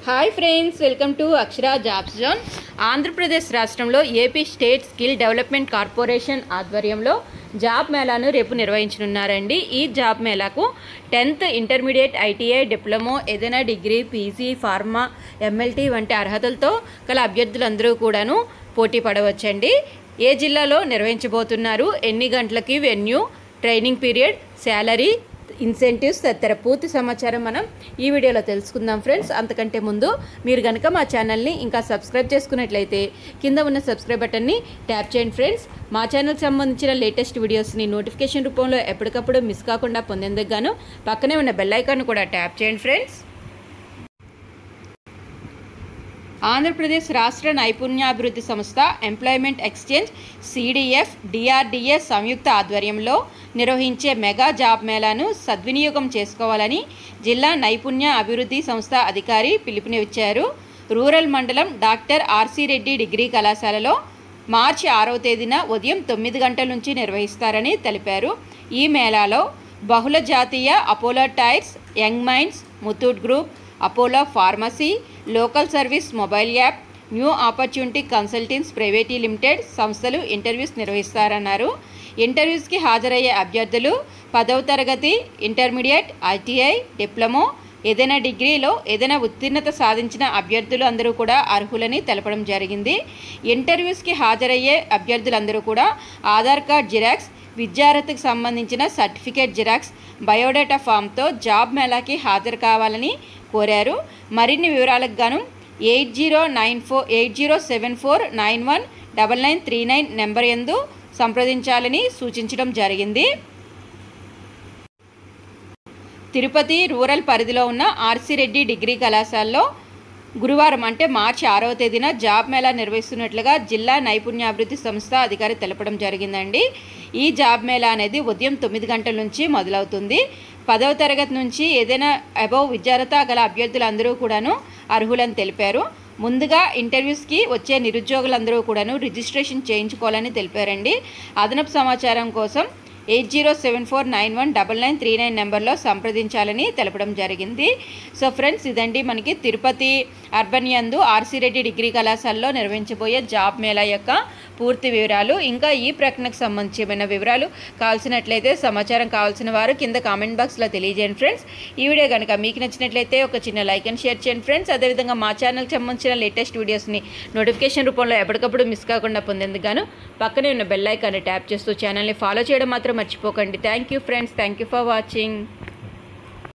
Hi friends, welcome to Akshara jobs zone. Andhra Pradesh రాష్ట్రంలో AP state skill development corporation ఆధ్వర్యంలో job మేళాను రేపు నిర్వహించనున్నారండి. ఈ జాబ్ మేళాకు 10th ఇంటర్మీడియట్, ఐటీఐ, డిప్లొమో, ఏదైనా డిగ్రీ, పీజీ, ఫార్మా, ఎంఎల్టీ వంటి అర్హతలతో గల అభ్యర్థులందరూ కూడాను పోటీ పడవచ్చండి. ఏ జిల్లాలో నిర్వహించబోతున్నారు, ఎన్ని గంటలకి venue, training period, salary, incentives తదితర పూర్తి సమాచారం మనం ఈ వీడియోలో తెలుసుకుందాం ఫ్రెండ్స్. అంతకంటే ముందు మీరు కనుక మా ఛానల్ని ఇంకా సబ్స్క్రైబ్ చేసుకున్నట్లయితే కింద ఉన్న సబ్స్క్రైబ్ బటన్ని ట్యాప్ చేయండి ఫ్రెండ్స్. మా ఛానల్కి సంబంధించిన లేటెస్ట్ వీడియోస్ని నోటిఫికేషన్ రూపంలో ఎప్పటికప్పుడు మిస్ కాకుండా పొందేందుకు గాను పక్కనే ఉన్న బెల్ ఐకాన్ కూడా ట్యాప్ చేయండి ఫ్రెండ్స్. ఆంధ్రప్రదేశ్ రాష్ట్ర నైపుణ్యాభివృద్ధి సంస్థ, ఎంప్లాయ్మెంట్ ఎక్స్చేంజ్, సిడిఎఫ్, డిఆర్డిఏ సంయుక్త ఆధ్వర్యంలో నిర్వహించే మెగా జాబ్ మేళాను సద్వినియోగం చేసుకోవాలని జిల్లా నైపుణ్య అభివృద్ధి సంస్థ అధికారి పిలుపునిచ్చారు. రూరల్ మండలం డాక్టర్ ఆర్సి రెడ్డి డిగ్రీ కళాశాలలో మార్చి 6వ తేదీన ఉదయం 9 గంటల నుంచి నిర్వహిస్తారని తెలిపారు. ఈ మేళాలో బహుళ జాతీయ Apollo tyres, young minds, Muthoot group, Apollo pharmacy, local service mobile app, new opportunity consultancy private limited సంస్థలు ఇంటర్వ్యూస్ నిర్వహిస్తారన్నారు. ఇంటర్వ్యూస్కి హాజరయ్యే అభ్యర్థులు 10వ తరగతి, ఇంటర్మీడియట్, ఐటీఐ, డిప్లొమో, ఏదైనా డిగ్రీలో ఏదైనా ఉత్తీర్ణత సాధించిన అభ్యర్థులు అందరూ కూడా అర్హులని తెలపడం జరిగింది. ఇంటర్వ్యూస్కి హాజరయ్యే అభ్యర్థులందరూ కూడా ఆధార్ కార్డ్ జిరాక్స్, విద్యార్హతకు సంబంధించిన సర్టిఫికేట్ జిరాక్స్, బయోడేటా ఫామ్తో జాబ్ మేళాకి హాజరు కావాలని కోరారు. మరిన్ని వివరాలకు గాను 8074919939 నెంబర్ యందు సంప్రదించాలని సూచించడం జరిగింది. తిరుపతి రూరల్ పరిధిలో ఉన్న ఆర్సి రెడ్డి డిగ్రీ కళాశాలలో గురువారం అంటే మార్చి 6వ తేదీన జాబ్ మేళా నిర్వహిస్తున్నట్లుగా జిల్లా నైపుణ్యాభివృద్ధి సంస్థ అధికారి తెలపడం జరిగిందండి. ఈ జాబ్ మేళా అనేది ఉదయం 9 గంటల నుంచి మొదలవుతుంది. 10వ తరగతి నుంచి ఏదైనా అబౌవ్ విద్యార్హత గల అభ్యర్థులందరూ కూడాను అర్హులని తెలిపారు. ముందుగా ఇంటర్వ్యూస్కి వచ్చే నిరుద్యోగులందరూ కూడాను రిజిస్ట్రేషన్ చేయించుకోవాలని తెలిపారండి. అదనపు సమాచారం కోసం 8074919939 నెంబర్లో సంప్రదించాలని తెలపడం జరిగింది. సో ఫ్రెండ్స్, ఇదండి మనకి తిరుపతి అర్బన్ యందు ఆర్సి రెడ్డి డిగ్రీ కళాశాలలో నిర్వహించబోయే జాబ్ మేళా యొక్క పూర్తి వివరాలు. ఇంకా ఈ ప్రకటనకు సంబంధించిన వివరాలు కావాల్సినట్లయితే సమాచారం కావాల్సిన వారు కింద కామెంట్ బాక్స్లో తెలియజేయండి ఫ్రెండ్స్. ఈ వీడియో కనుక మీకు నచ్చినట్లయితే ఒక చిన్న లైక్ అండ్ షేర్ చేయండి ఫ్రెండ్స్. అదేవిధంగా మా ఛానల్కి సంబంధించిన లేటెస్ట్ వీడియోస్ని నోటిఫికేషన్ రూపంలో ఎప్పటికప్పుడు మిస్ కాకుండా పొందేందుకు గాను పక్కనే ఉన్న బెల్ ఐకాన్ని ట్యాప్ చేస్తూ ఛానల్ని ఫాలో చేయడం మాత్రం మర్చిపోకండి. Thank you friends, thank you for watching.